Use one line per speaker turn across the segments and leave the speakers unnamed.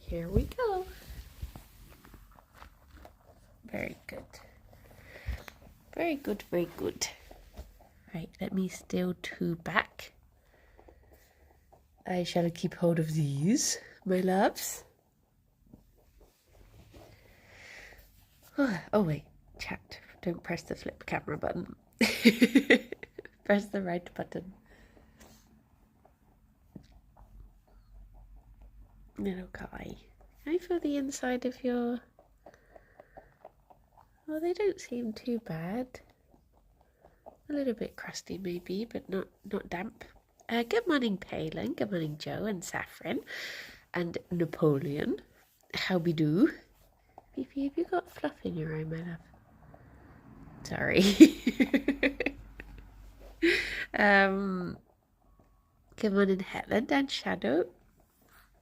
Here we go. Very good. Very good, very good. Right, let me steal 2 back. I shall keep hold of these, my loves. Oh wait, chat. Don't press the flip camera button. Press the right button. Little guy. Can I feel the inside of your... Oh, they don't seem too bad. A little bit crusty maybe, but not damp. Good morning, Palin. Good morning, Joe and Saffron and Napoleon. How we do? Fifi, have you got fluff in your eye, my love? Sorry. Good morning, Helen and Shadow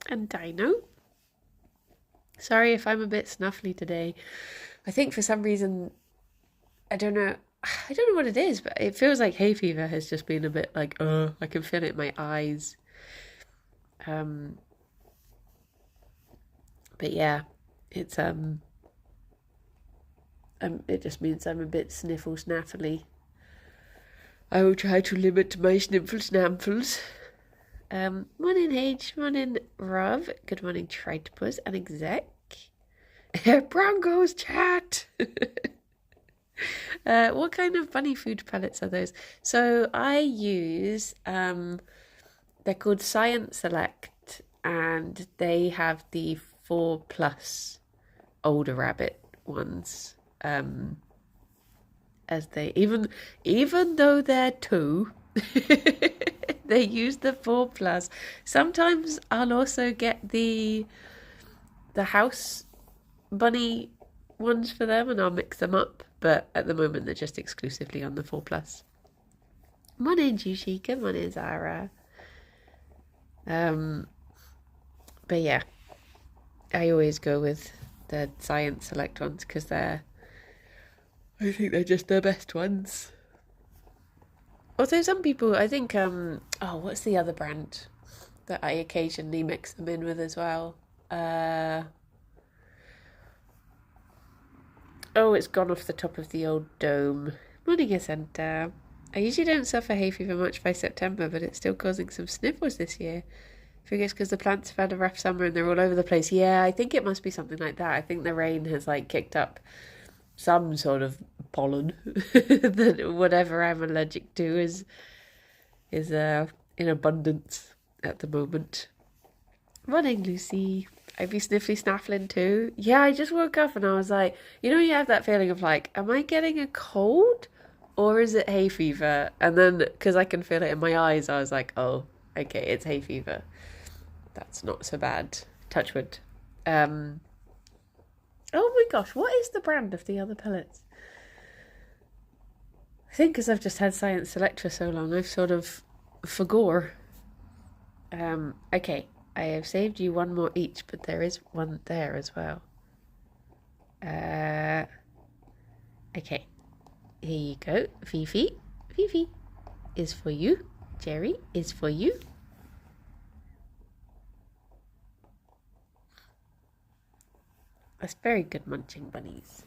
and Dino. Sorry if I'm a bit snuffly today. I think for some reason, I don't know what it is, but it feels like hay fever has just been a bit like, I can feel it in my eyes. But yeah, it's it just means I'm a bit sniffle snaffly. I will try to limit my sniffle snaffles. Morning H, morning Rob, good morning Tritopus and Exec. Broncos chat. What kind of bunny food pellets are those? So I use they're called Science Select, and they have the 4+ older rabbit ones. As they even though they're 2, they use the 4+. Sometimes I'll also get the house bunny ones for them, and I'll mix them up. But at the moment, they're just exclusively on the 4+. Morning, Jushi. Good morning, Zara. But yeah, I always go with the Science Select ones because I think they're just the best ones. Although some people, I think, what's the other brand that I occasionally mix them in with as well? Oh, it's gone off the top of the old dome. Morning, Ascenta. I usually don't suffer hay fever much by September, but it's still causing some sniffles this year. I think it's because the plants have had a rough summer and they're all over the place. Yeah, I think it must be something like that. I think the rain has kicked up some sort of pollen that whatever I'm allergic to is in abundance at the moment. Morning, Lucy. I'd be sniffly snaffling too. Yeah, I just woke up and I was like, you have that feeling of am I getting a cold or is it hay fever? And then, because I can feel it in my eyes, I was like, oh, okay, it's hay fever. That's not so bad. Touch wood. Oh my gosh, what is the brand of the other pellets? I think because I've just had Science Select for so long, I've sort of forgot. Okay. I have saved you 1 more each, but there is 1 there as well. Okay. Here you go. Fifi. Fifi is for you. Gerry is for you. That's very good munching, bunnies.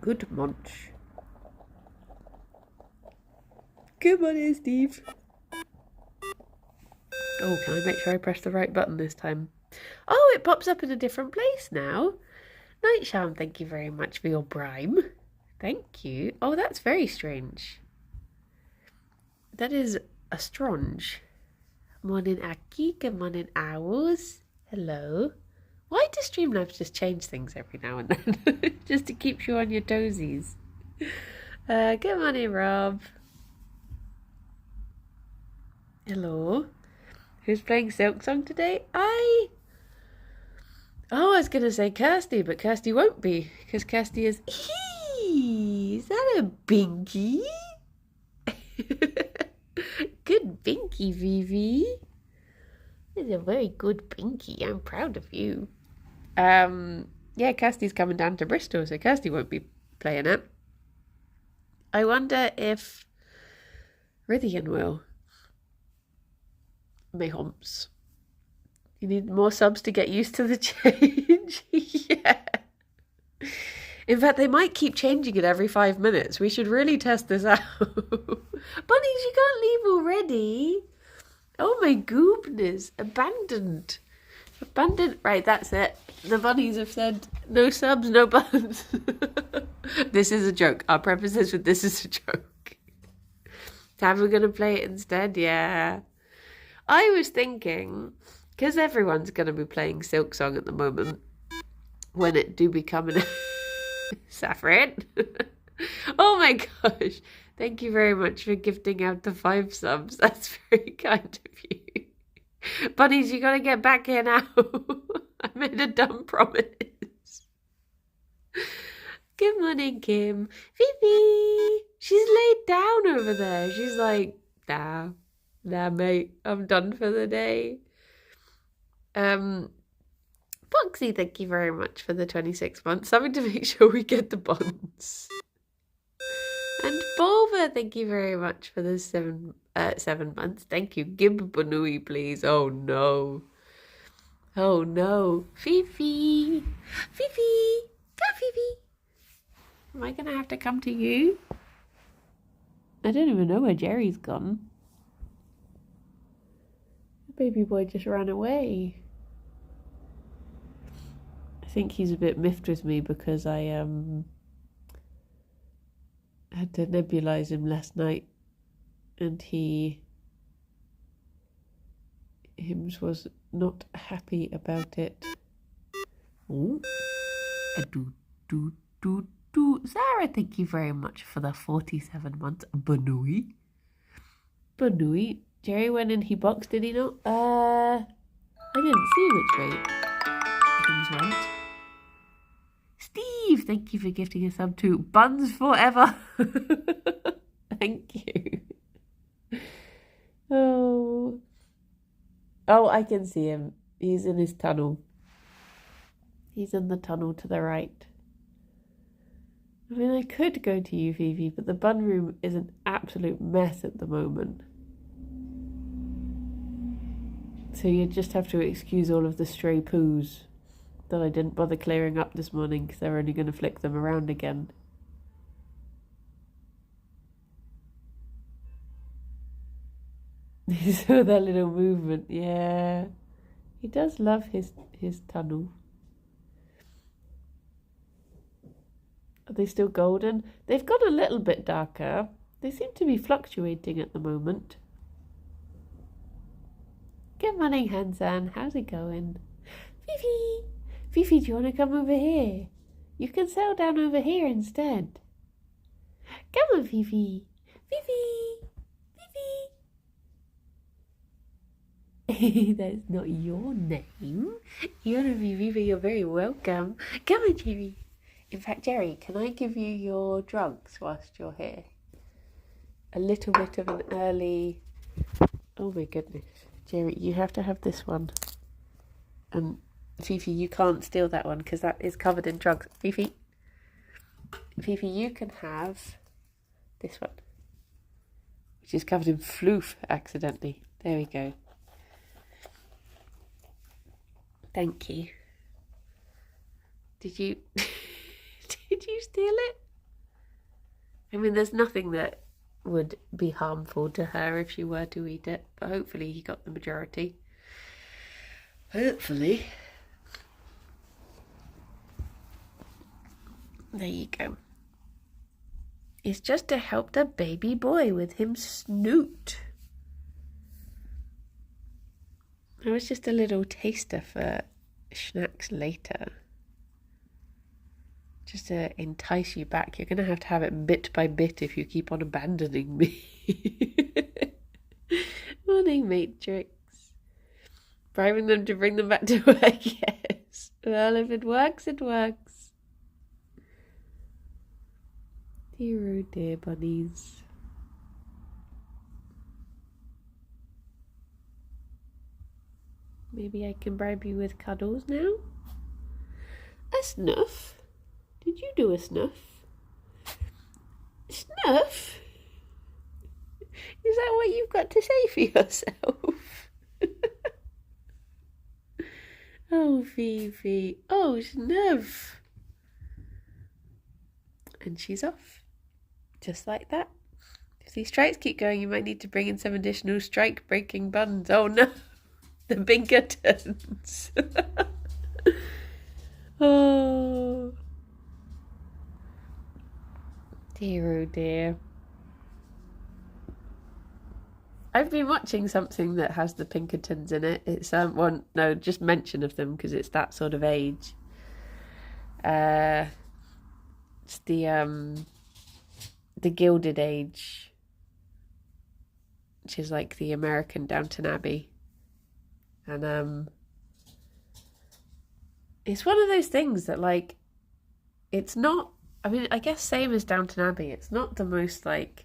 Good munch. Good morning, Steve. Oh, can I make sure I press the right button this time? Oh, it pops up in a different place now. Night Charm, thank you very much for your brime. Thank you. Oh, that's very strange. That is a strange. Morning, Aki. Good morning, Owls. Hello. Why do Streamlabs just change things every now and then? Just to keep you on your toesies. Good morning, Rob. Hello. Who's playing Silk Song today? I was going to say Kirsty, but Kirsty won't be, because Kirsty is... Is that a binky? Good binky, Vivi. It's a very good binky. I'm proud of you. Yeah, Kirsty's coming down to Bristol, so Kirsty won't be playing it. I wonder if Rithian will. Mayhomps. You need more subs to get used to the change. Yeah. In fact, they might keep changing it every 5 minutes. We should really test this out. Bunnies, you can't leave already. Oh my goodness. Abandoned. Abandoned. Right, that's it. The bunnies have said no subs, no buns. This is a joke. I'll preface this with this is a joke. How are we going to play it instead? Yeah. I was thinking, because everyone's going to be playing Silk Song at the moment, when it do become an... Saffron. Oh my gosh. Thank you very much for gifting out the 5 subs. That's very kind of you. Bunnies, you gotta get back here now. I made a dumb promise. Good morning, Kim. Fifi. She's laid down over there. She's like, nah, mate. I'm done for the day. Foxy, thank you very much for the 26 months. Something to make sure we get the buns. And Bulba, thank you very much for the 7 months. Thank you. Gib Banui, please. Oh no. Oh no. Fifi. Fifi. Come, Fifi. Am I gonna have to come to you? I don't even know where Jerry's gone. The baby boy just ran away. I think he's a bit miffed with me because I had to nebulize him last night, and he was not happy about it. Oh, Zara, thank you very much for the 47 months. Banui. Jerry went and he boxed, did he not? I didn't see which way things went. Steve, thank you for gifting a sub to Buns Forever. Thank you. Oh, I can see him. He's in his tunnel. He's in the tunnel to the right. I mean, I could go to you, Fifi, but the bun room is an absolute mess at the moment. So you just have to excuse all of the stray poos that I didn't bother clearing up this morning because they're only going to flick them around again. You saw that little movement, yeah. He does love his tunnel. Are they still golden? They've got a little bit darker. They seem to be fluctuating at the moment. Good morning, Hansan. How's it going? Fifi! Fifi, do you want to come over here? You can settle down over here instead. Come on, Fifi. Fifi! Fifi! That's not your name. You're not Fifi, but you're very welcome. Come on, Jerry. In fact, Jerry, can I give you your drugs whilst you're here? A little bit of an early... Oh my goodness. Jerry, you have to have this one. And Fifi, you can't steal that one because that is covered in drugs. Fifi, you can have this one, which is covered in floof accidentally. There we go. Thank you. Did you steal it? I mean, there's nothing that would be harmful to her if she were to eat it, but hopefully he got the majority. Hopefully. There you go. It's just to help the baby boy with him snoot. That was just a little taster for snacks later. Just to entice you back. You're going to have it bit by bit if you keep on abandoning me. Morning, Matrix. Bribing them to bring them back to work, yes. Well, if it works, it works. Dear, oh dear, bunnies. Maybe I can bribe you with cuddles now? A snuff? Did you do a snuff? Snuff? Is that what you've got to say for yourself? Oh, Fifi. Oh, Snuff. And she's off. Just like that. If these strikes keep going, you might need to bring in some additional strike-breaking buns. Oh, no. The Pinkertons. Oh. Dear, oh dear. I've been watching something that has the Pinkertons in it. It's just mention of them because it's that sort of age. It's the Gilded Age, which is like the American Downton Abbey, and it's one of those things that like, it's not. I mean, I guess same as Downton Abbey. It's not the most like.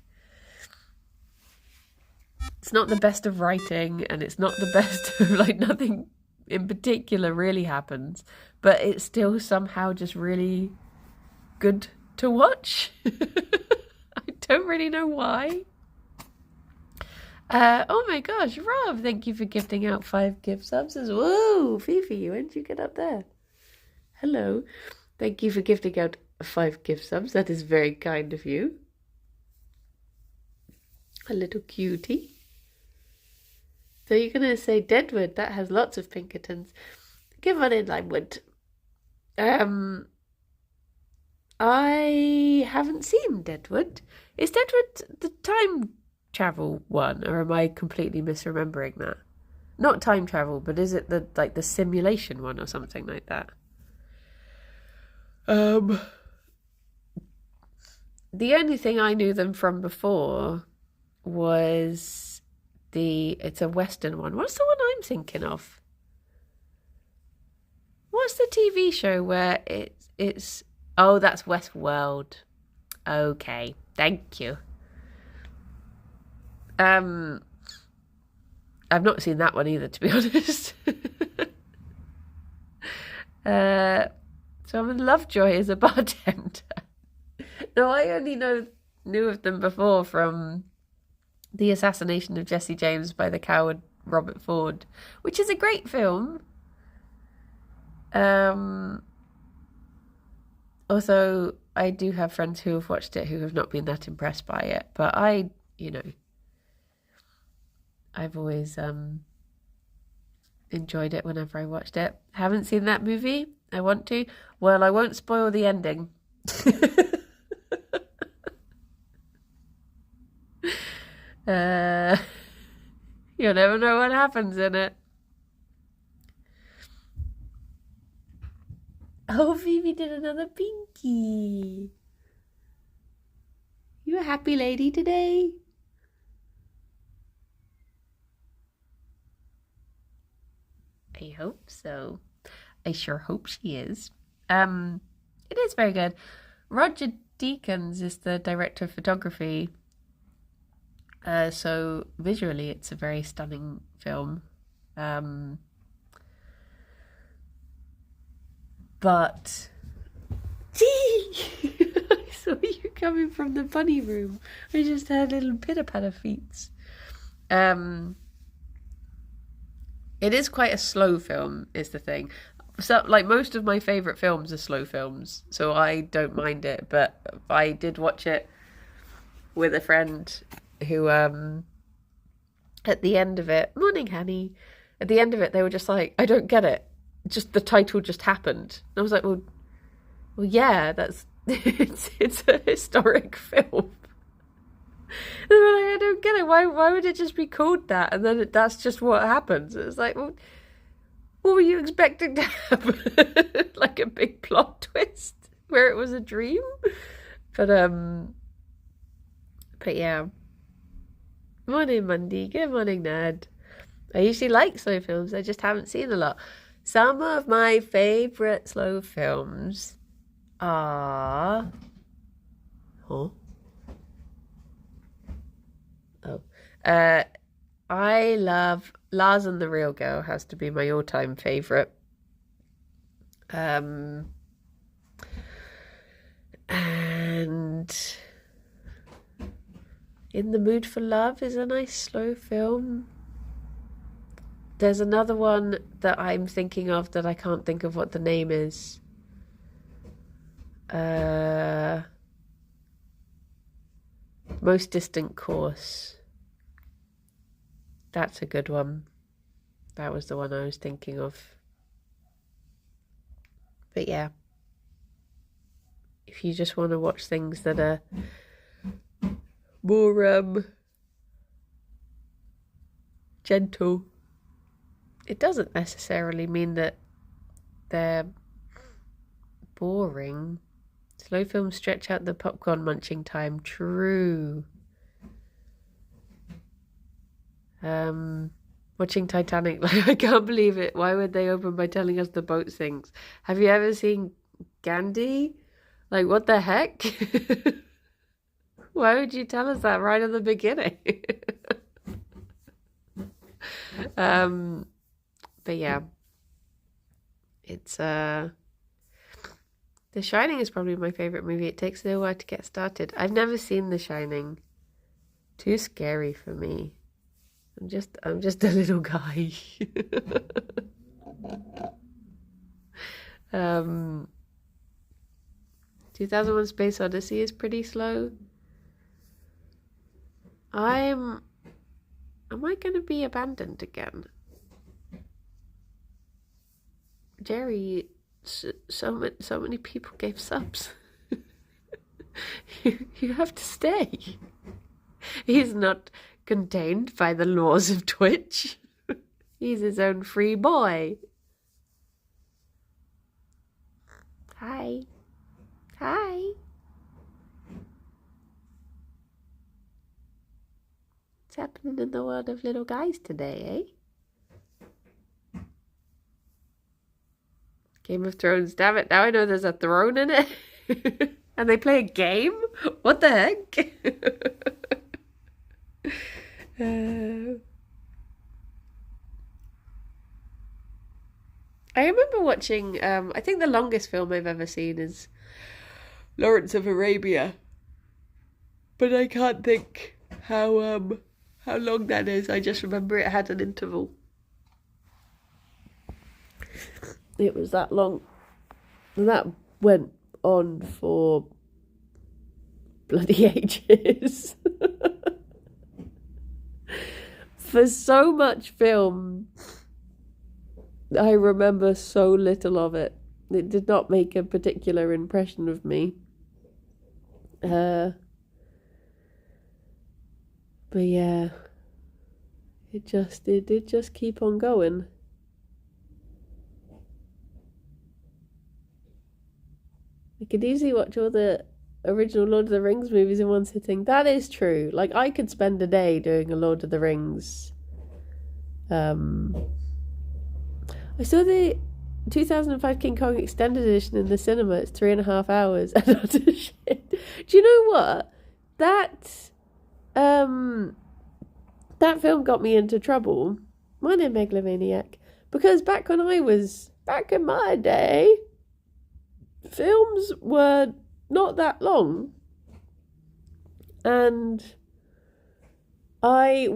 It's not the best of writing, and it's not the best of like, nothing in particular really happens, but it's still somehow just really good to watch. I don't really know why. Oh my gosh, Rob, thank you for gifting out 5 gift subs as well. Whoa, Fifi, when did you get up there? Hello. Thank you for gifting out 5 gift subs. That is very kind of you. A little cutie. So you're going to say Deadwood. That has lots of Pinkertons. Give on in, Limewood. I haven't seen Deadwood. Is Deadwood the time travel one, or am I completely misremembering that? Not time travel, but is it the simulation one or something like that? The only thing I knew them from before was it's a Western one. What's the one I'm thinking of? What's the TV show where it's oh, that's Westworld. Okay, thank you. I've not seen that one either, to be honest. So I'm in Lovejoy as a bartender. No, I only knew of them before from The Assassination of Jesse James by the coward Robert Ford, which is a great film. Also, I do have friends who have watched it who have not been that impressed by it, but I've always enjoyed it whenever I watched it. Haven't seen that movie. I want to. Well, I won't spoil the ending. You'll never know what happens in it. Oh, Phoebe did another pinky. You a happy lady today? I hope so. I sure hope she is. It is very good. Roger Deakins is the director of photography. So visually, it's a very stunning film. But I saw you coming from the bunny room. I just had little pitter-patter feet. It is quite a slow film, is the thing. So, like, most of my favourite films are slow films, so I don't mind it. But I did watch it with a friend who, at the end of it, morning, honey. At the end of it, they were just like, I don't get it. Just the title just happened. And I was like, well, yeah, that's it's a historic film. And they were like, I don't get it. Why would it just be called that? And then that's just what happens. It's like, well, what were you expecting to happen? Like a big plot twist where it was a dream? But yeah. Morning, Monday. Good morning, Ned. I usually like slow films. I just haven't seen a lot. Some of my favourite slow films are... Huh? Oh. I love Lars and the Real Girl, has to be my all-time favourite. And In the Mood for Love is a nice slow film. There's another one that I'm thinking of that I can't think of what the name is. Most Distant Course. That's a good one. That was the one I was thinking of. But yeah, if you just want to watch things that are more gentle, it doesn't necessarily mean that they're boring. Slow films stretch out the popcorn munching time. True. Watching Titanic, like, I can't believe it. Why would they open by telling us the boat sinks? Have you ever seen Gandhi? Like, what the heck? Why would you tell us that right at the beginning? But yeah, it's The Shining is probably my favorite movie. It takes a little while to get started. I've never seen The Shining. Too scary for me. I'm just a little guy. 2001 Space Odyssey is pretty slow. Am I going to be abandoned again? Gerry, so many people gave subs. You have to stay. He's not contained by the laws of Twitch. He's his own free boy. Hi. Hi. What's happening in the world of little guys today, eh? Game of Thrones. Damn it, now I know there's a throne in it. And they play a game? What the heck? I remember watching, I think the longest film I've ever seen is Lawrence of Arabia. But I can't think how long that is. I just remember it had an interval. It was that long. And that went on for bloody ages. For so much film, I remember so little of it. It did not make a particular impression of me. But yeah, it did just keep on going. I could easily watch all the original Lord of the Rings movies in one sitting. That is true. Like, I could spend a day doing a Lord of the Rings. I saw the 2005 King Kong extended edition in the cinema. It's 3.5 hours. And utter shit. Do you know what? That film got me into trouble. Morning, Megalomaniac. Because back in my day, films were not that long. And I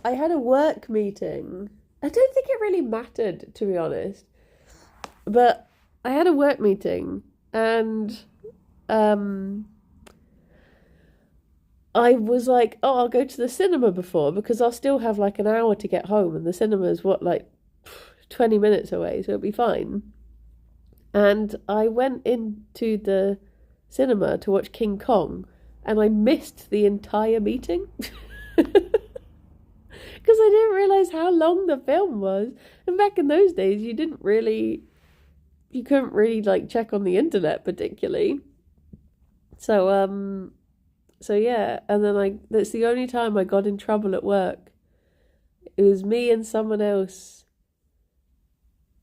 had a work meeting. I don't think it really mattered, to be honest. But I had a work meeting and I was like, oh, I'll go to the cinema before because I'll still have like an hour to get home and the cinema's 20 minutes away, so it'll be fine. And I went into the cinema to watch King Kong and I missed the entire meeting. Because I didn't realise how long the film was. And back in those days, you couldn't really like check on the internet particularly. So yeah, and then that's the only time I got in trouble at work. It was me and someone else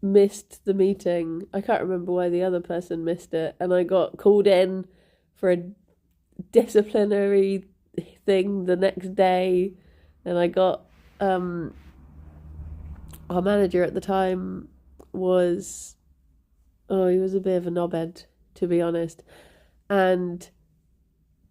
missed the meeting. I can't remember why the other person missed it, and I got called in for a disciplinary thing the next day, and I got our manager at the time he was a bit of a knobhead, to be honest, and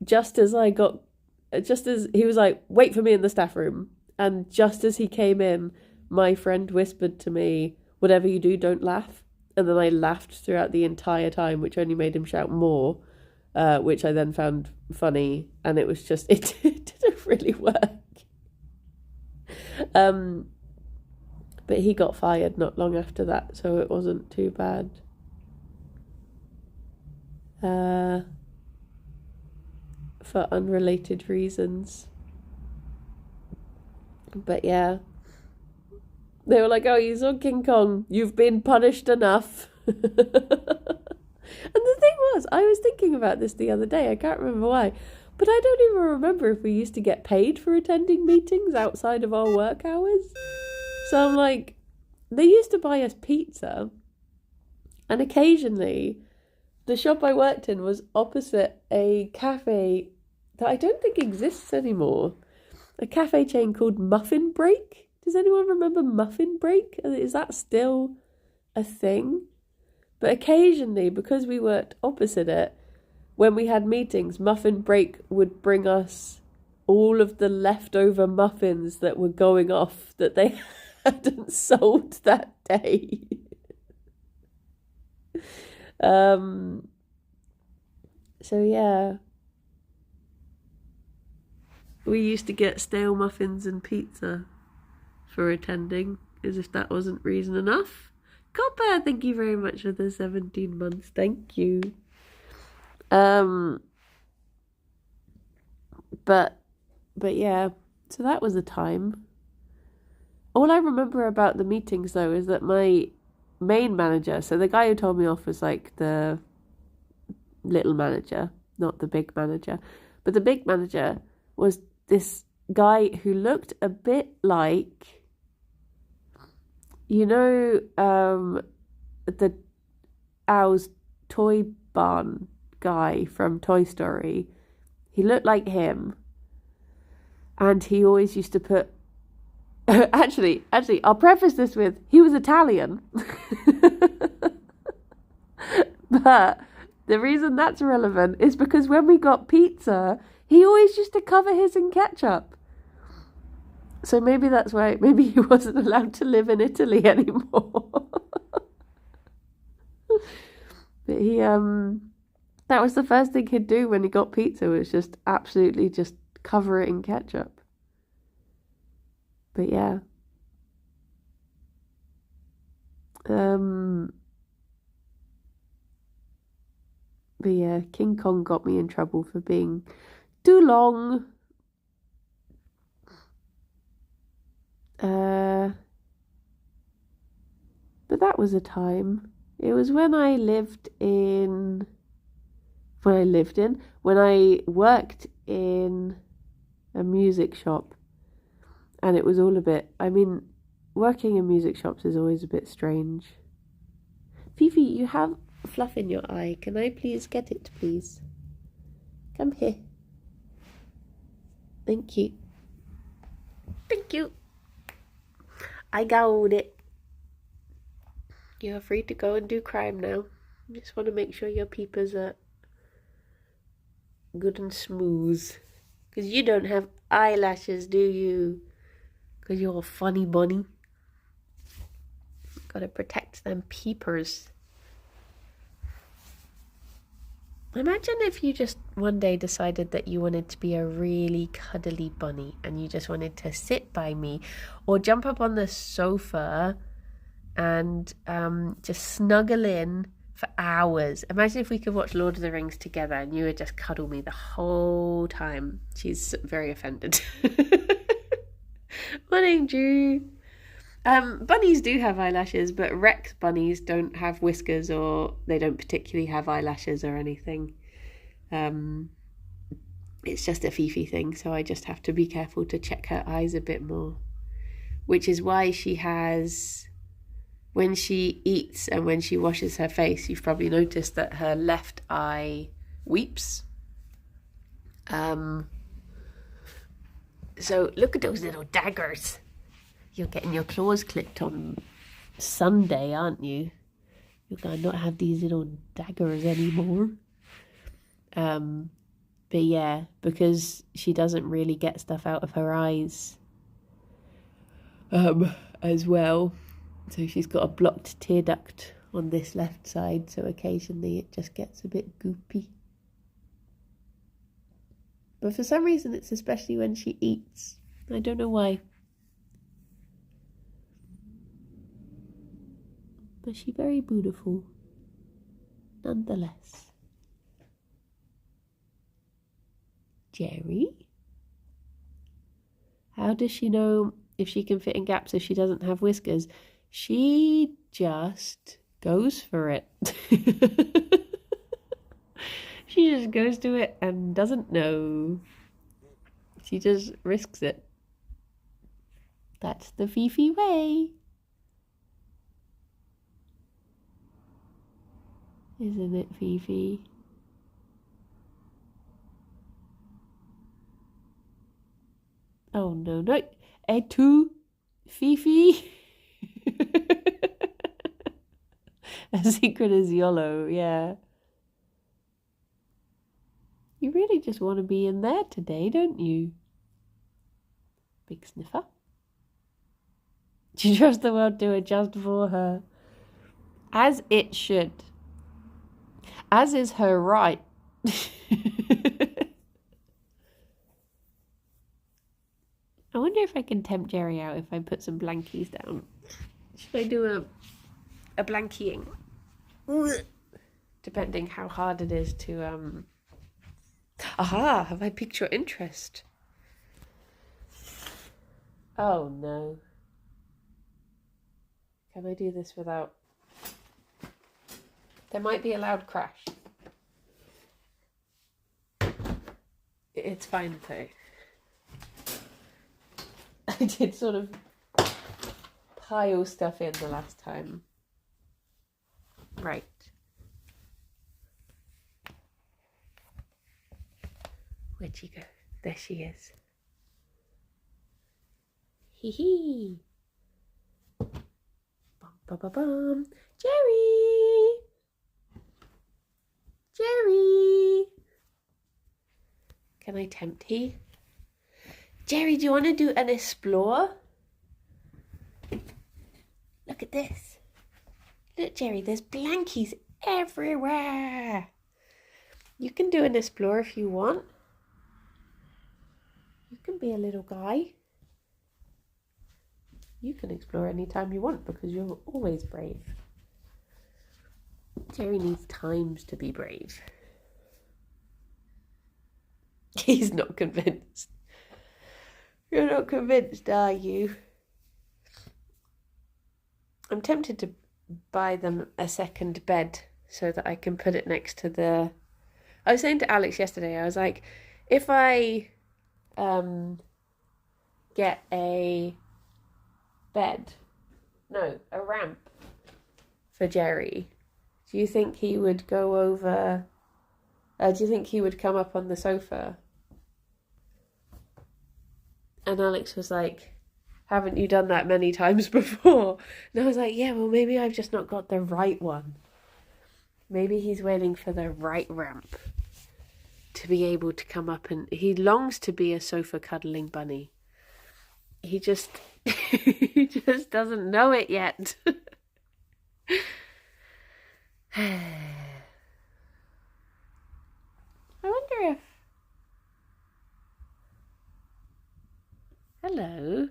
just as he was like, wait for me in the staff room, and just as he came in, my friend whispered to me, "Whatever you do, don't laugh." And then I laughed throughout the entire time, which only made him shout more, which I then found funny. And it was just, it didn't really work. But he got fired not long after that, so it wasn't too bad. For unrelated reasons. But yeah. They were like, "Oh, you saw King Kong. You've been punished enough." And the thing was, I was thinking about this the other day. I can't remember why. But I don't even remember if we used to get paid for attending meetings outside of our work hours. So I'm like, they used to buy us pizza. And occasionally, the shop I worked in was opposite a cafe that I don't think exists anymore. A cafe chain called Muffin Break. Does anyone remember Muffin Break? Is that still a thing? But occasionally, because we worked opposite it, when we had meetings, Muffin Break would bring us all of the leftover muffins that were going off that they hadn't sold that day. So yeah, we used to get stale muffins and pizza for attending, as if that wasn't reason enough. Copper, thank you very much for the 17 months. Thank you. But yeah, so that was a time. All I remember about the meetings though is that my main manager, so the guy who told me off was like the little manager, not the big manager, but the big manager was this guy who looked a bit like, you know, the Owl's toy barn guy from Toy Story. He looked like him, and he always used to put actually I'll preface this with, he was Italian. But the reason that's relevant is because when we got pizza, he always used to cover his in ketchup. So maybe that's why, maybe he wasn't allowed to live in Italy anymore. But he, that was the first thing he'd do when he got pizza, was just absolutely just cover it in ketchup. But yeah. But yeah, King Kong got me in trouble for being too long. But that was a time. It was when I worked in a music shop. And it was all a bit, I mean, working in music shops is always a bit strange. Fifi, you have fluff in your eye. Can I please get it, please? Come here. Thank you. Thank you. I got it. You're free to go and do crime now. Just want to make sure your peepers are good and smooth. Because you don't have eyelashes, do you? Because you're a funny bunny. Gotta protect them peepers. Imagine if you just one day decided that you wanted to be a really cuddly bunny and you just wanted to sit by me or jump up on the sofa and just snuggle in for hours. Imagine if we could watch Lord of the Rings together and you would just cuddle me the whole time. She's very offended. Morning, Drew. Bunnies do have eyelashes, but Rex bunnies don't have whiskers, or they don't particularly have eyelashes or anything. It's just a Fifi thing, so I just have to be careful to check her eyes a bit more. Which is why she has, when she eats and when she washes her face, you've probably noticed that her left eye weeps. So look at those little daggers. You're getting your claws clipped on Sunday, aren't you? You're going to not have these little daggers anymore. But yeah, because she doesn't really get stuff out of her eyes. as well. So she's got a blocked tear duct on this left side, so occasionally it just gets a bit goopy. But for some reason it's especially when she eats. I don't know why. But she's very beautiful, nonetheless. Gerry? How does she know if she can fit in gaps if she doesn't have whiskers? She just goes for it. She just goes to it and doesn't know. She just risks it. That's the Fifi way. Isn't it, Fifi? Oh no, no. Et tu, Fifi? As secret as YOLO, yeah. You really just want to be in there today, don't you? Big sniffer. She trusts the world to adjust for her. As it should. As is her right. I wonder if I can tempt Gerry out if I put some blankies down. Should I do a blankying? Depending how hard it is to Aha, have I piqued your interest? Oh no. Can I do this without... There might be a loud crash. It's fine though. I did sort of pile stuff in the last time. Right. Where'd she go? There she is. Hee hee. Bum bum bum bum. Gerry! Gerry! Can I tempt he? Gerry, do you want to do an explore? Look at this. Look, Gerry, there's blankies everywhere. You can do an explore if you want. You can be a little guy. You can explore anytime you want because you're always brave. Gerry needs times to be brave. He's not convinced. You're not convinced, are you? I'm tempted to buy them a second bed so that I can put it next to the... I was saying to Alex yesterday, I was like, if I get a ramp for Gerry, do you think he would go over... do you think he would come up on the sofa? And Alex was like, haven't you done that many times before? And I was like, yeah, well, maybe I've just not got the right one. Maybe he's waiting for the right ramp to be able to come up, and he longs to be a sofa cuddling bunny. He just he just doesn't know it yet. I wonder if... Hello.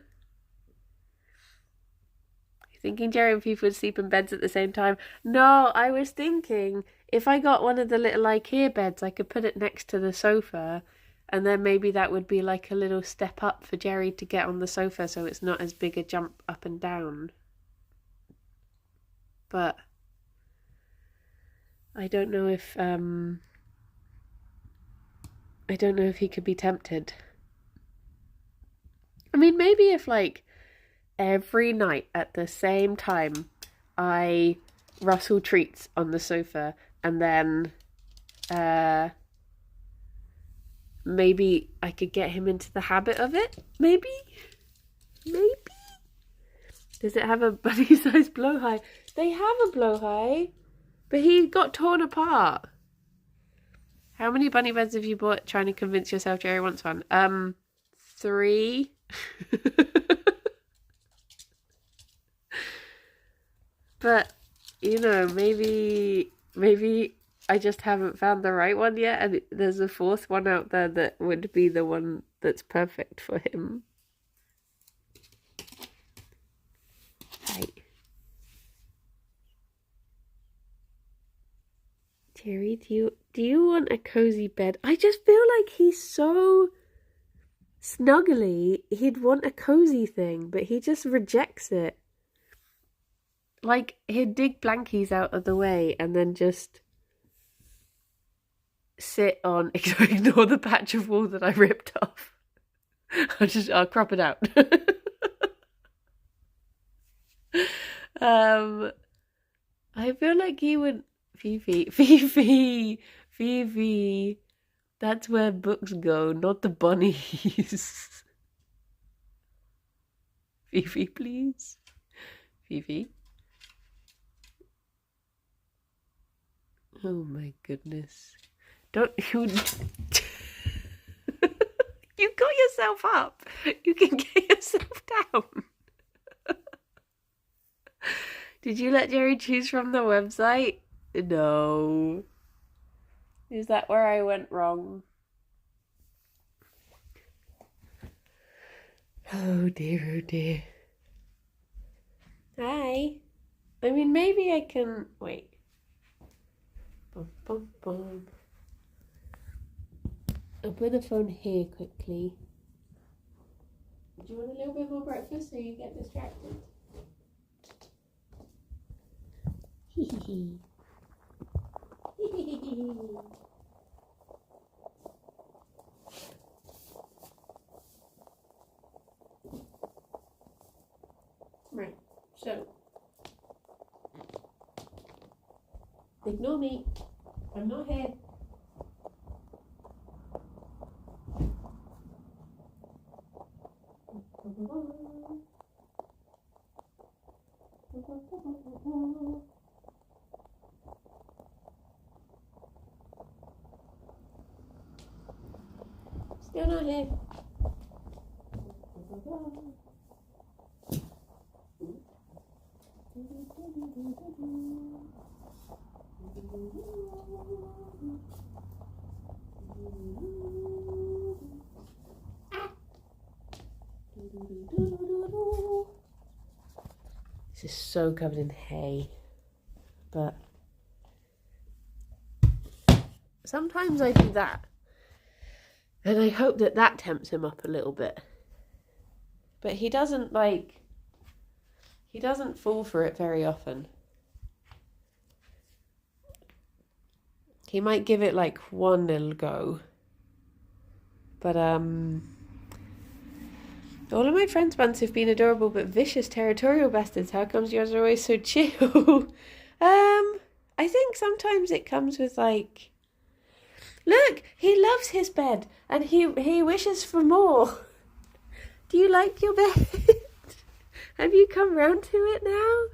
Thinking Gerry and Ffion would sleep in beds at the same time? No, I was thinking if I got one of the little IKEA beds, I could put it next to the sofa, and then maybe that would be like a little step up for Gerry to get on the sofa, so it's not as big a jump up and down. But I don't know if he could be tempted. I mean, maybe if like every night at the same time I rustle treats on the sofa, and then maybe I could get him into the habit of it. Maybe. Does it have a bunny-sized blowhigh? They have a blowhigh, but he got torn apart. How many bunny beds have you bought trying to convince yourself Gerry wants one? 3. But, maybe I just haven't found the right one yet, and there's a fourth one out there that would be the one that's perfect for him. Right. Gerry, do you want a cozy bed? I just feel like he's so snuggly. He'd want a cozy thing, but he just rejects it. Like, he'd dig blankies out of the way and then just sit on, ignore the patch of wall that I ripped off. I'll crop it out. I feel like he would. Fifi. That's where books go, not the bunnies. Fifi, please. Fifi. Oh my goodness. Don't you... You got yourself up. You can get yourself down. Did you let Gerry choose from the website? No. Is that where I went wrong? Oh dear, oh dear. Hi. I mean, maybe I can... Wait. Bum, bum, bum. I'll put the phone here quickly. Do you want a little bit more breakfast so you get distracted? Hee hee hee. Hee hee hee. Right, so ignore me. I'm not here. Still not here. This is so covered in hay, but sometimes I do that, and I hope that that tempts him up a little bit. But he doesn't fall for it very often. He might give it like one little go, but all of my friends' buns have been adorable but vicious territorial bastards. How comes yours are always so chill? I think sometimes it comes with like, look, he loves his bed and he wishes for more. Do you like your bed? Have you come round to it now?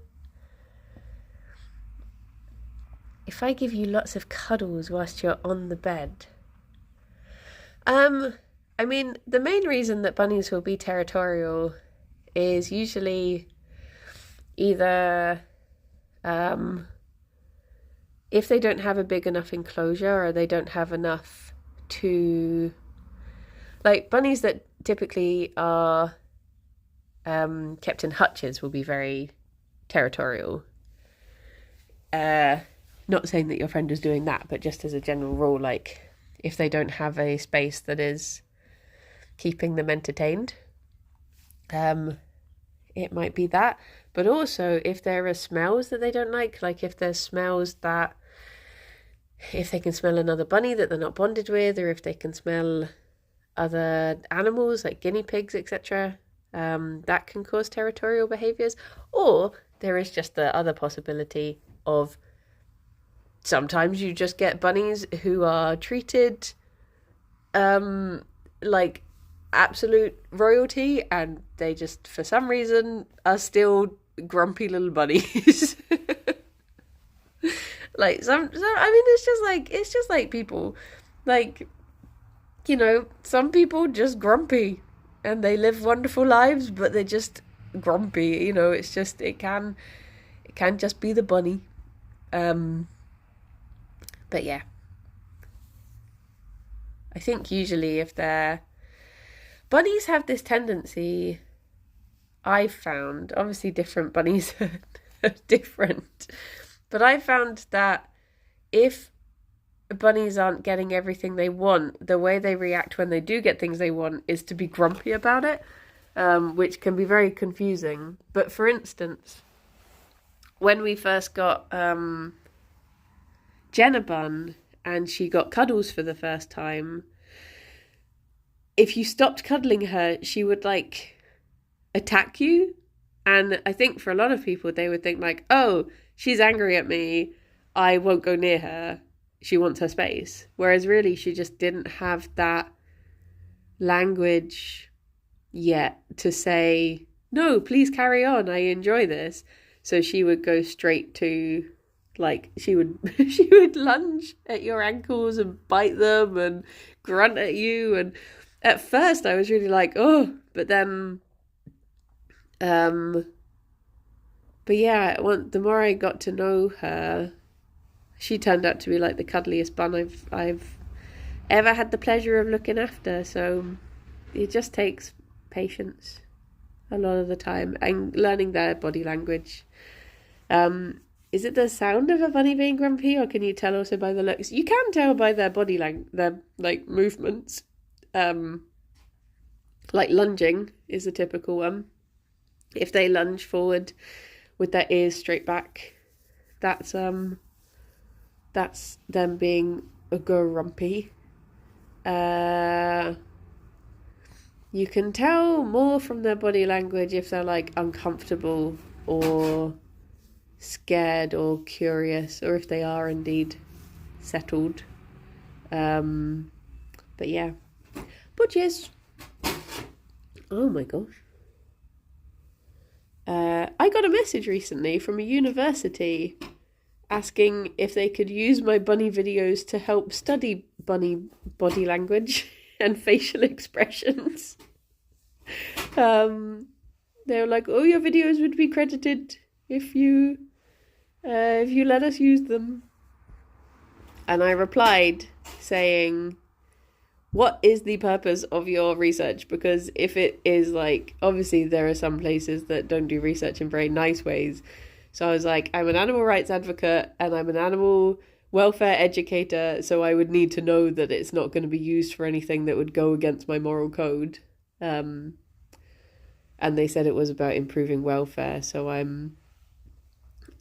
If I give you lots of cuddles whilst you're on the bed. I mean, the main reason that bunnies will be territorial is usually either if they don't have a big enough enclosure or they don't have enough to... Like, bunnies that typically are kept in hutches will be very territorial. Not saying that your friend is doing that, but just as a general rule, like, if they don't have a space that is keeping them entertained, it might be that. But also, if there are smells that they don't like if there's smells that, if they can smell another bunny that they're not bonded with, or if they can smell other animals like guinea pigs, etc., that can cause territorial behaviours. Or there is just the other possibility of sometimes you just get bunnies who are treated like absolute royalty, and they just for some reason are still grumpy little bunnies. Like I mean, it's just like people, like, you know, some people just grumpy and they live wonderful lives, but they're just grumpy. You know, it's just it can can just be the bunny. But yeah, I think usually if they're... Bunnies have this tendency, I've found, obviously different bunnies are different, but I've found that if bunnies aren't getting everything they want, the way they react when they do get things they want is to be grumpy about it, which can be very confusing. But for instance, when we first got Jenna Bun and she got cuddles for the first time, if you stopped cuddling her, she would like attack you. And I think for a lot of people, they would think like, oh, she's angry at me, I won't go near her, she wants her space. Whereas really she just didn't have that language yet to say, no, please carry on, I enjoy this. So she would go straight to, like, she would lunge at your ankles and bite them and grunt at you. And at first I was really like, oh, but then but yeah, the more I got to know her, she turned out to be like the cuddliest bun I've ever had the pleasure of looking after. So it just takes patience a lot of the time and learning their body language. Is it the sound of a bunny being grumpy, or can you tell also by the looks? You can tell by their body their like movements. Like lunging is a typical one. If they lunge forward with their ears straight back, that's them being a grumpy. You can tell more from their body language if they're like uncomfortable or scared or curious, or if they are indeed settled. But yeah. But yes. Oh my gosh. I got a message recently from a university asking if they could use my bunny videos to help study bunny body language and facial expressions. They were like, oh, your videos would be credited if you let us use them. And I replied saying, what is the purpose of your research? Because if it is like, obviously there are some places that don't do research in very nice ways. So I was like, I'm an animal rights advocate and I'm an animal welfare educator, so I would need to know that it's not going to be used for anything that would go against my moral code. And they said it was about improving welfare, so I'm...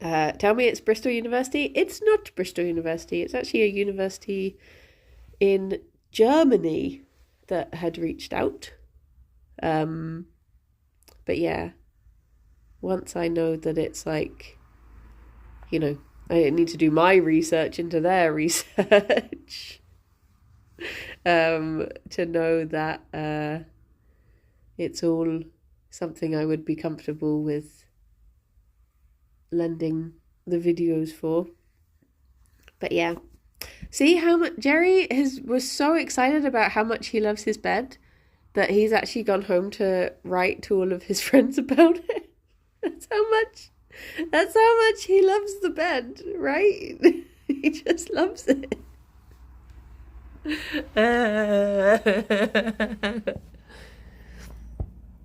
tell me it's Bristol University? It's not Bristol University. It's actually a university in Germany that had reached out. But yeah, once I know that it's like, you know, I need to do my research into their research to know that it's all something I would be comfortable with lending the videos for. But yeah, see how much Gerry was so excited about how much he loves his bed that he's actually gone home to write to all of his friends about it. That's how much he loves the bed, right? He just loves it.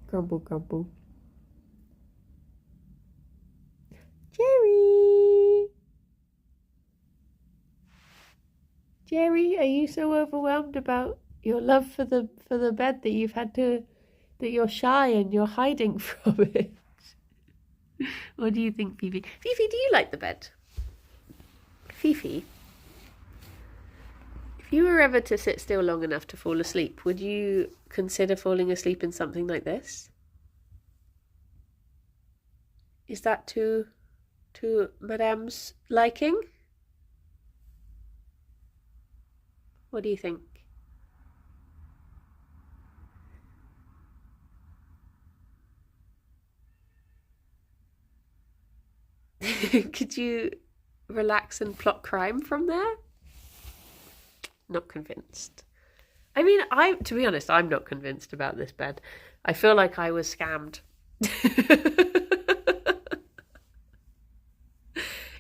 Grumble, grumble. Gerry, are you so overwhelmed about your love for the bed that you're shy and you're hiding from it? What do you think, Fifi? Fifi, do you like the bed? Fifi, if you were ever to sit still long enough to fall asleep, would you consider falling asleep in something like this? Is that to Madame's liking? What do you think? Could you relax and plot crime from there? Not convinced. I mean, to be honest, I'm not convinced about this bed. I feel like I was scammed.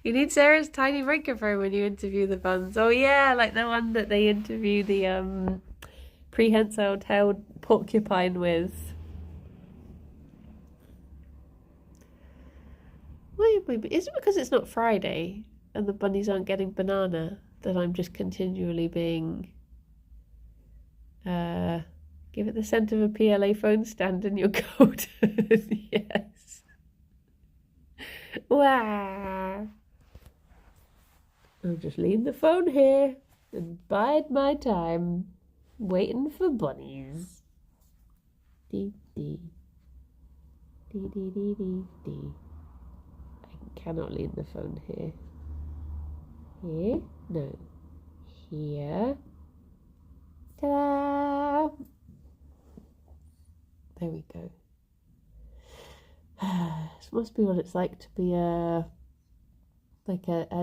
You need Sarah's tiny microphone when you interview the buns. Oh yeah, like the one that they interview the prehensile-tailed porcupine with. Is it because it's not Friday and the bunnies aren't getting banana that I'm just continually being give it the scent of a PLA phone stand in your coat? Yes. Wow. I'll just leave the phone here and bide my time waiting for bunnies. Dee dee. Dee dee dee dee dee. I cannot leave the phone here. Here? No. Here. Ta-da! There we go. This must be what it's like to be a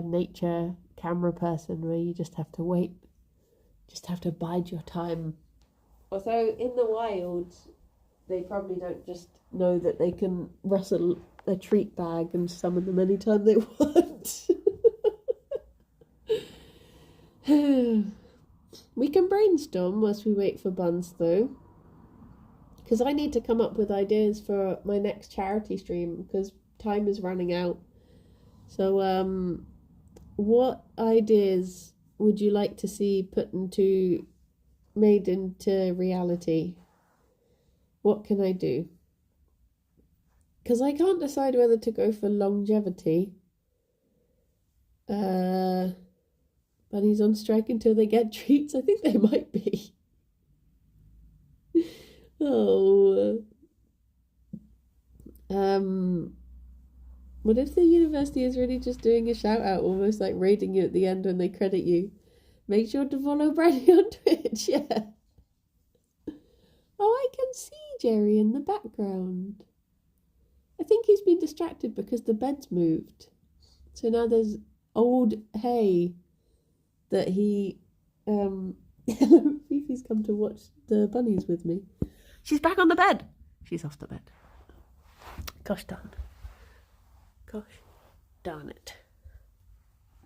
nature camera person where you just have to wait. Just have to bide your time. Although in the wild, they probably don't just know that they can rustle a treat bag and summon them anytime they want. We can brainstorm whilst we wait for buns, though. Because I need to come up with ideas for my next charity stream, because time is running out. So, what ideas would you like to see made into reality? What can I do? Because I can't decide whether to go for longevity. Bunnies on strike until they get treats. I think they might be. Oh. What if the university is really just doing a shout out, almost like raiding you at the end when they credit you? Make sure to follow Bradley on Twitch, yeah. Oh, I can see Gerry in the background. I think he's been distracted because the bed's moved. So now there's old hay that he... Fifi's come to watch the bunnies with me. She's back on the bed. She's off the bed. Gosh darn. Gosh darn it.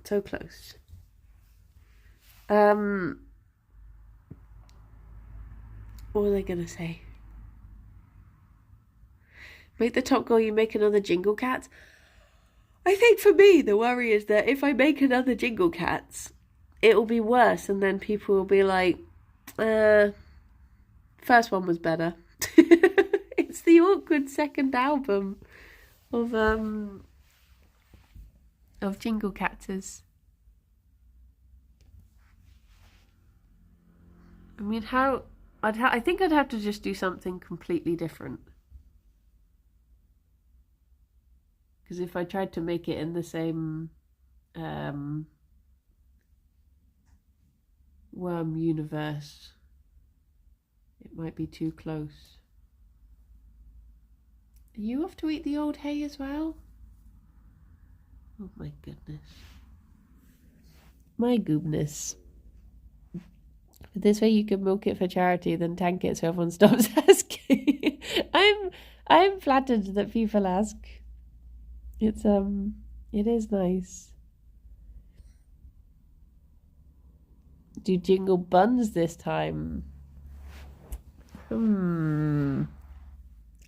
So close. What were they going to say? Make the top goal, you make another Jingle Cats. I think for me, the worry is that if I make another Jingle Cats, it will be worse, and then people will be like, first one was better. It's the awkward second album of Jingle Cats. I mean, I think I'd have to just do something completely different. Because if I tried to make it in the same worm universe, it might be too close. Are you off to eat the old hay as well? Oh my goodness. My goodness. This way you can milk it for charity, then tank it so everyone stops asking. I'm flattered that people ask. It is nice. Do jingle buns this time? I mean,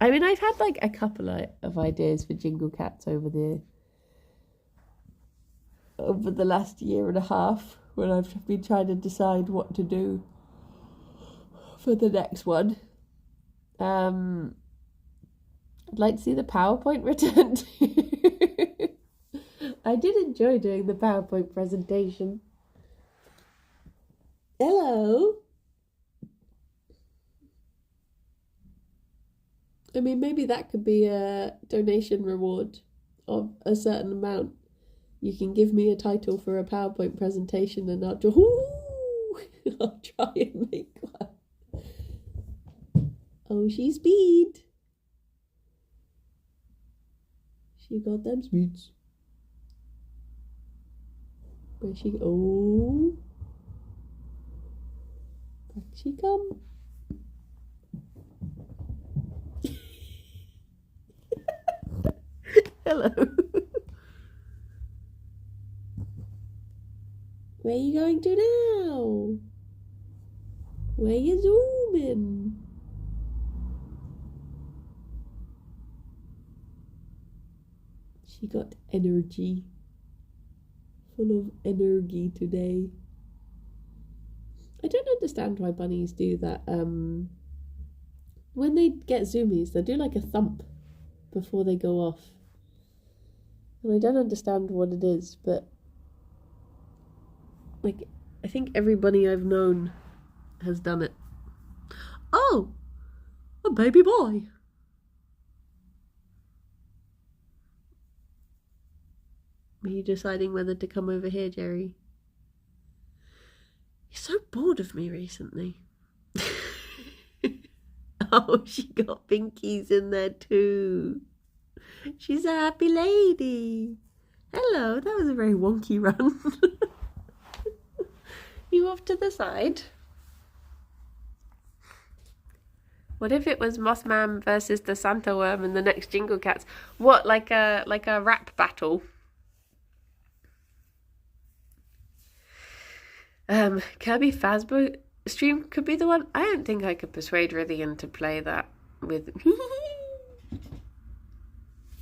I've had like a couple of ideas for Jingle Cats over the last year and a half, when I've been trying to decide what to do for the next one. I'd like to see the PowerPoint returned. I did enjoy doing the PowerPoint presentation. Hello. I mean, maybe that could be a donation reward of a certain amount. You can give me a title for a PowerPoint presentation and I'll I'll try and make one. Oh, she's speed. She got them speeds. Where she... Oh. Back she come. Hello. Where are you going to now? Where you zooming? She got energy. Full of energy today. I don't understand why bunnies do that. When they get zoomies, they do like a thump before they go off. And I don't understand what it is, but like, I think every bunny I've known has done it. Oh, a baby boy. Are you deciding whether to come over here, Gerry? You're so bored of me recently. Oh, she got Pinkies in there too. She's a happy lady. Hello, that was a very wonky run. You off to the side? What if it was Mothman versus the Santa Worm and the next Jingle Cats? What, like a rap battle? Kirby Phasmo stream could be the one. I don't think I could persuade Rythian to play that with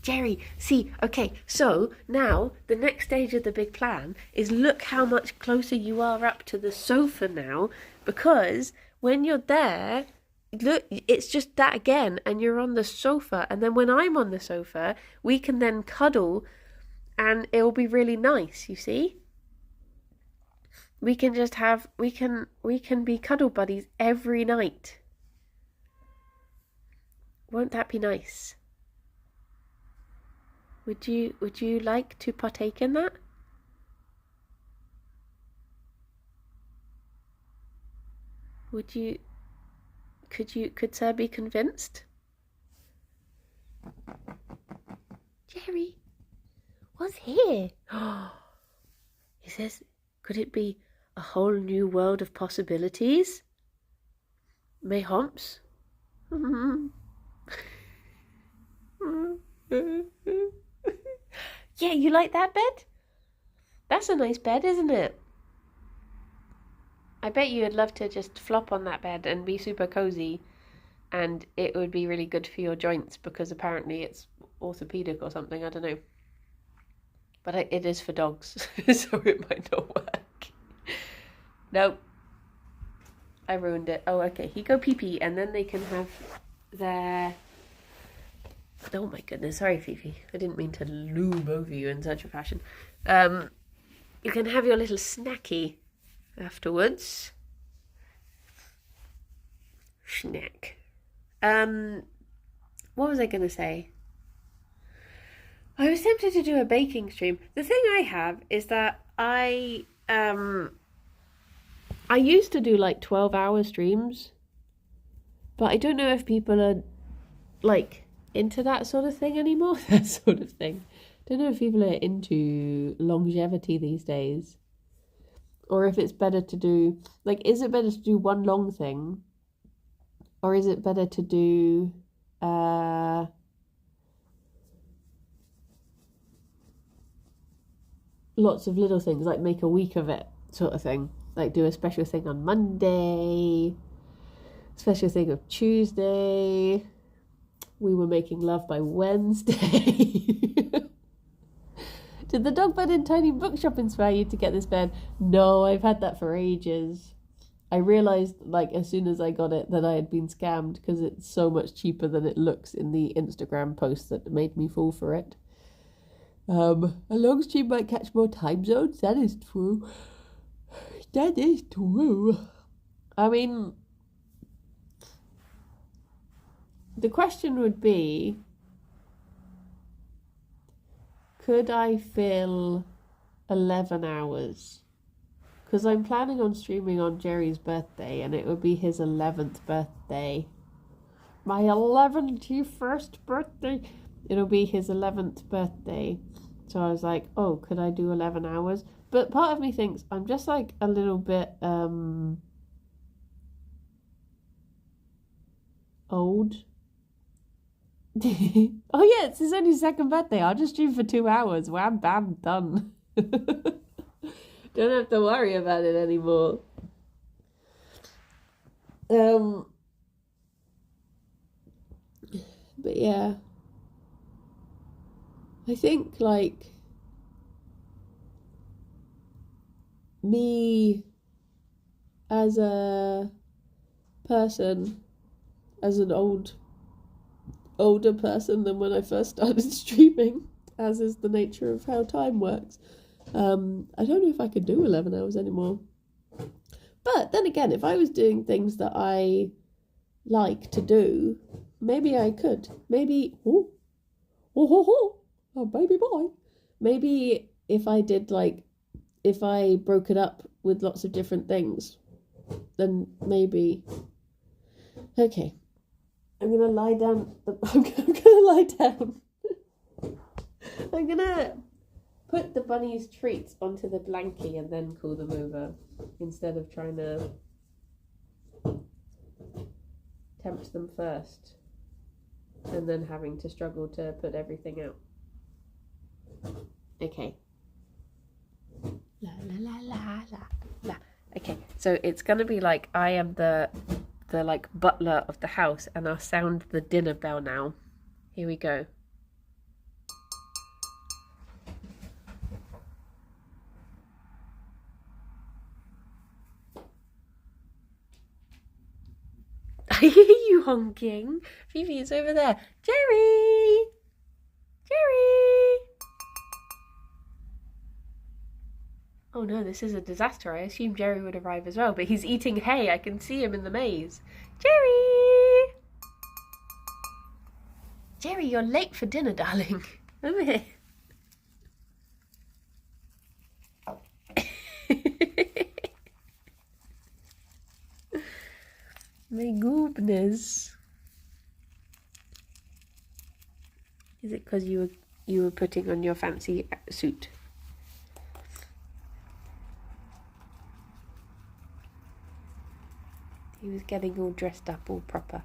Gerry. See, okay, so now the next stage of the big plan is look how much closer you are up to the sofa now, because when you're there, look, it's just that again, and you're on the sofa, and then when I'm on the sofa, we can then cuddle, and it will be really nice, you see? We can just have, we can be cuddle buddies every night. Won't that be nice? Would you like to partake in that? Could Sir be convinced? Gerry, what's here? Is this, could it be a whole new world of possibilities? Mayhomps? Yeah, you like that bed? That's a nice bed, isn't it? I bet you'd love to just flop on that bed and be super cozy, and it would be really good for your joints because apparently it's orthopedic or something, I don't know. But it is for dogs, so it might not work. Nope. I ruined it. Oh, okay. You go pee-pee, and then they can have their... Oh my goodness, sorry Fifi. I didn't mean to loom over you in such a fashion. You can have your little snacky afterwards. Snack. What was I going to say? I was tempted to do a baking stream. The thing I have is that I used to do like 12-hour streams, but I don't know if people are like into that sort of thing anymore. That sort of thing. Don't know if people are into longevity these days, or if it's better to do, like, is it better to do one long thing, or is it better to do lots of little things, like make a week of it sort of thing, like do a special thing on Monday, special thing of Tuesday, we were making love by Wednesday. Did the dog bed in Tiny Bookshop inspire you to get this bed? No, I've had that for ages. I realised, like, as soon as I got it, that I had been scammed because it's so much cheaper than it looks in the Instagram post that made me fall for it. A long stream might catch more time zones. That is true. That is true. I mean, the question would be, could I fill 11 hours? Because I'm planning on streaming on Gerry's birthday, and it would be his 11th birthday. My 111st birthday. It'll be his 11th birthday. So I was like, oh, could I do 11 hours? But part of me thinks I'm just like a little bit old. Oh yeah, it's his only second birthday. I'll just stream for 2 hours. Wham bam done. Don't have to worry about it anymore. But yeah, I think like me as a person, as an older person than when I first started streaming, as is the nature of how time works. I don't know if I could do 11 hours anymore. But then again, if I was doing things that I like to do, maybe I could. Maybe, oh, baby boy. Maybe if I did if I broke it up with lots of different things, then maybe. Okay, I'm gonna lie down. I'm gonna lie down. I'm gonna put the bunny's treats onto the blankie and then call them over, instead of trying to tempt them first and then having to struggle to put everything out. Okay. La la la la la la. Okay, so it's gonna be like I am the like butler of the house, and I'll sound the dinner bell now. Here we go. I hear you honking. Fifi is over there. Gerry! Gerry! Oh no, this is a disaster. I assumed Gerry would arrive as well, but he's eating hay. I can see him in the maze. Gerry! Gerry, you're late for dinner, darling. Over here. My goodness. Is it because you were putting on your fancy suit? He was getting all dressed up, all proper.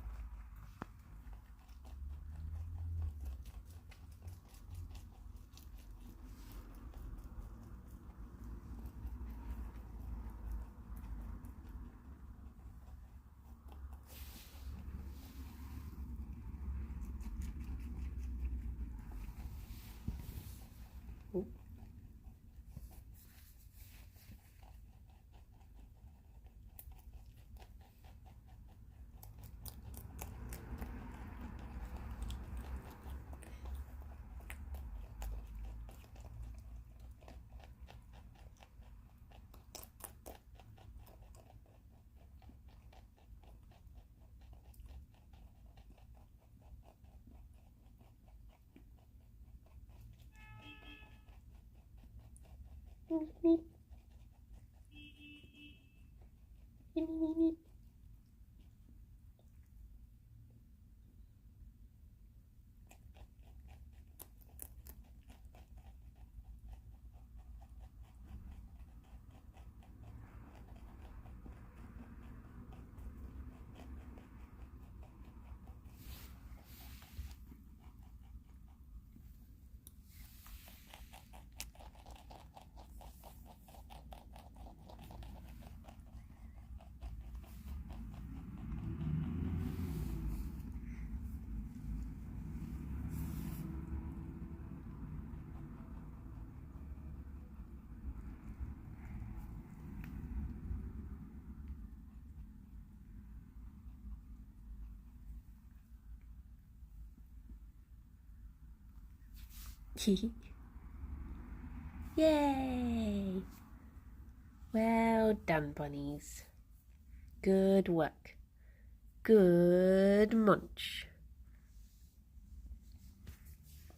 Yay! Well done, bunnies. Good work. Good munch.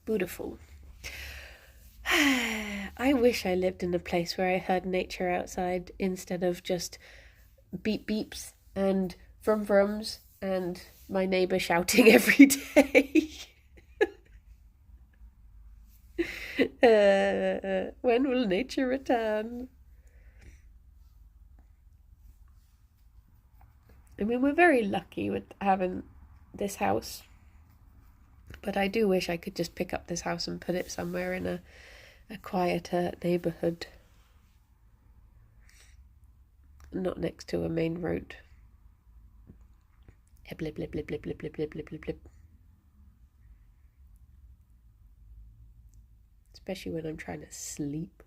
Beautiful. I wish I lived in a place where I heard nature outside instead of just beep beeps and vroom vrooms and my neighbour shouting every day. When will nature return? I mean, we're very lucky with having this house, but I do wish I could just pick up this house and put it somewhere in a quieter neighbourhood. not next to a main road. Blip, blip, blip, blip, blip, blip, blip, blip, blip, blip. Especially when I'm trying to sleep.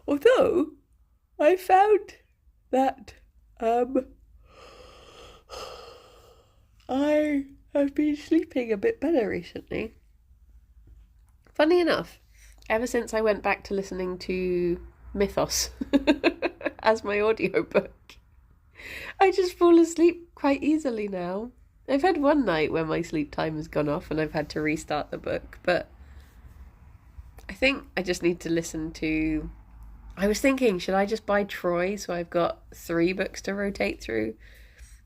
Although, I found that I have been sleeping a bit better recently. Funny enough, ever since I went back to listening to Mythos as my audiobook, I just fall asleep quite easily now. I've had one night where my sleep time has gone off and I've had to restart the book, but I think I just need to listen to... I was thinking, should I just buy Troy so I've got 3 books to rotate through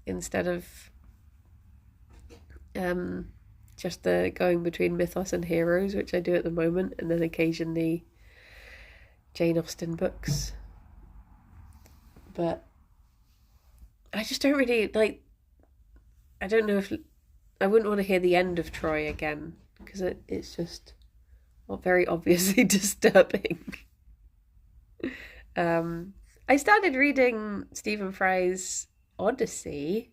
instead of just the going between Mythos and Heroes, which I do at the moment, and then occasionally Jane Austen books. But I just don't really like... I don't know if... I wouldn't want to hear the end of Troy again, because it's just very obviously disturbing. I started reading Stephen Fry's Odyssey.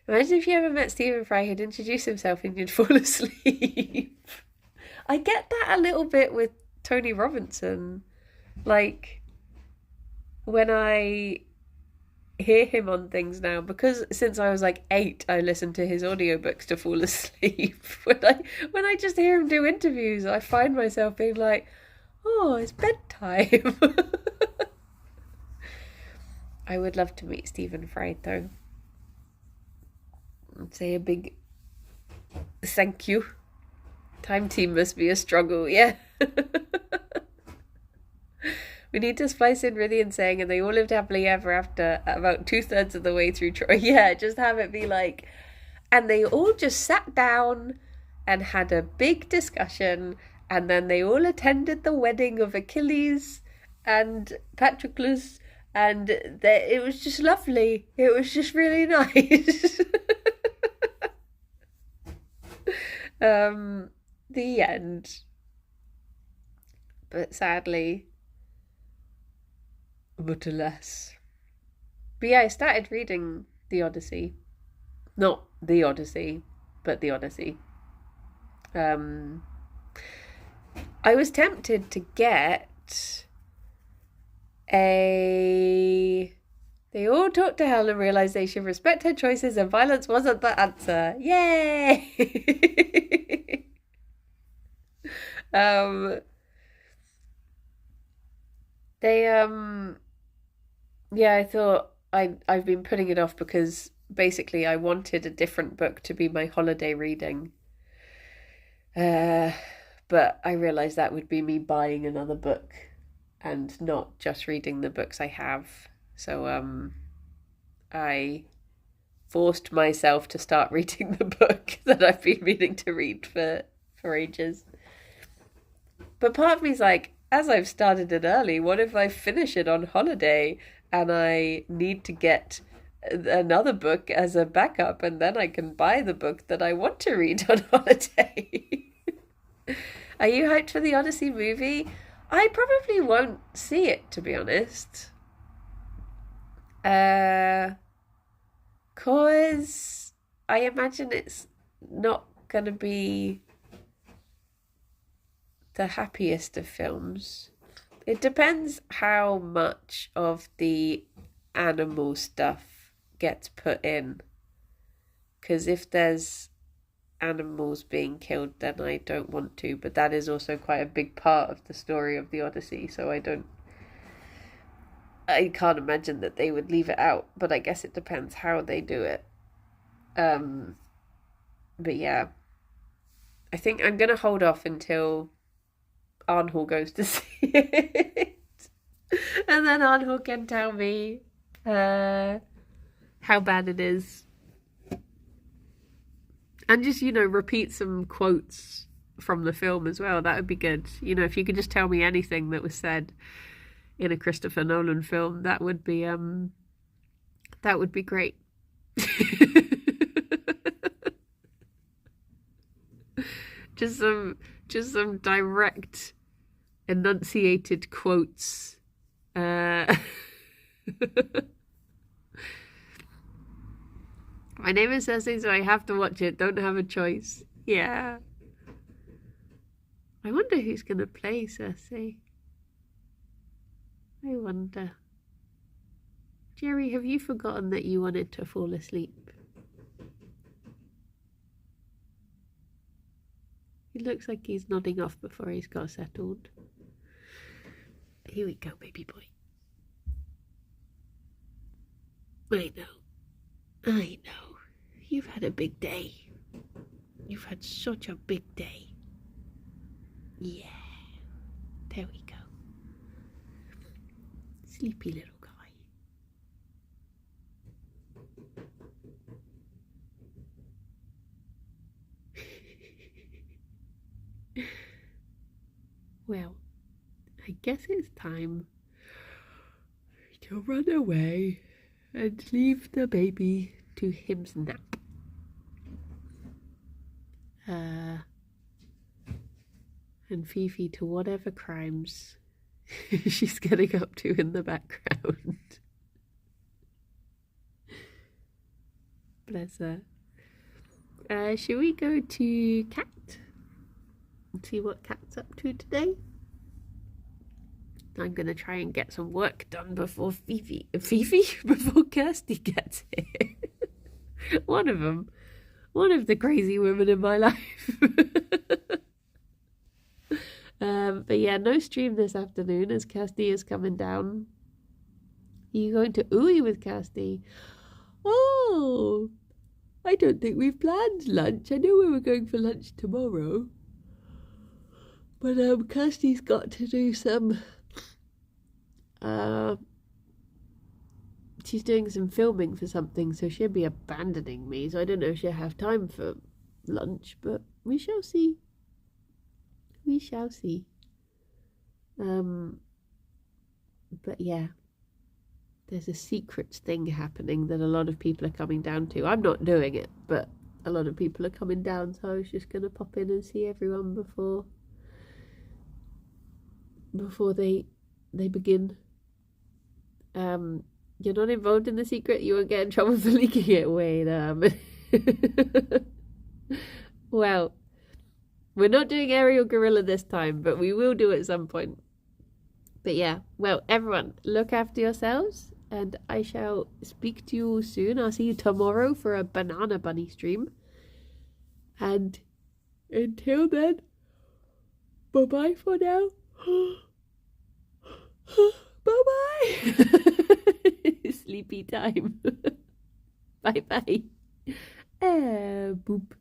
Imagine if you ever met Stephen Fry who'd introduce himself and you'd fall asleep. I get that a little bit with Tony Robinson. Like, when I hear him on things now, because since I was like 8 I listened to his audiobooks to fall asleep. When I just hear him do interviews, I find myself being like, oh, it's bedtime. I would love to meet Stephen Fry though. I'd say a big thank you. Time team must be a struggle, yeah. We need to splice in Rythian saying, and they all lived happily ever after, about 2/3 of the way through Troy. Yeah, just have it be like, and they all just sat down and had a big discussion, and then they all attended the wedding of Achilles and Patroclus, and it was just lovely. It was just really nice. The end. But sadly... but alas. But yeah, I started reading the Odyssey. Not the Odyssey, but the Odyssey. I was tempted to get a... They all talked to Helen and realised they should respect her choices and violence wasn't the answer. Yay! Yeah, I thought I've been putting it off because basically I wanted a different book to be my holiday reading. But I realised that would be me buying another book and not just reading the books I have. So I forced myself to start reading the book that I've been meaning to read for ages. But part of me's like, as I've started it early, what if I finish it on holiday and I need to get another book as a backup and then I can buy the book that I want to read on holiday? Are you hyped for the Odyssey movie? I probably won't see it, to be honest. 'Cause I imagine it's not gonna be the happiest of films. It depends how much of the animal stuff gets put in. Because if there's animals being killed, then I don't want to. But that is also quite a big part of the story of the Odyssey, so I can't imagine that they would leave it out. But I guess it depends how they do it. But yeah, I think I'm gonna hold off until Arnhall goes to see it. And then Arnhall can tell me how bad it is. And just, repeat some quotes from the film as well. That would be good. If you could just tell me anything that was said in a Christopher Nolan film, that would be great. Just some direct, enunciated quotes. My neighbour says so I have to watch it. Don't have a choice. Yeah. I wonder who's going to play Cersei. I wonder. Gerry, have you forgotten that you wanted to fall asleep? He looks like he's nodding off before he's got settled. Here we go, baby boy. I know. You've had a big day. You've had such a big day. Yeah. There we go. Sleepy little guy. Well, I guess it's time to run away and leave the baby to him's nap. And Fifi to whatever crimes she's getting up to in the background. Bless her. Shall we go to Cat and see what Cat's up to today? I'm going to try and get some work done before before Kirsty gets here. One of them. One of the crazy women in my life. But yeah, no stream this afternoon as Kirsty is coming down. Are you going to ooey with Kirsty? Oh, I don't think we've planned lunch. I know we were going for lunch tomorrow. But Kirsty's got to do some... she's doing some filming for something, so she'll be abandoning me. So I don't know if she'll have time for lunch, but we shall see. We shall see. But yeah, there's a secrets thing happening that a lot of people are coming down to. I'm not doing it, but a lot of people are coming down, so I was just going to pop in and see everyone before they begin. You're not involved in the secret. You won't get in trouble for leaking it. Wait, well, we're not doing aerial gorilla this time, but we will do it at some point. But yeah, well, everyone, look after yourselves, and I shall speak to you all soon. I'll see you tomorrow for a banana bunny stream. And until then, bye-bye for now. Bye-bye. Sleepy time. Bye-bye. Boop.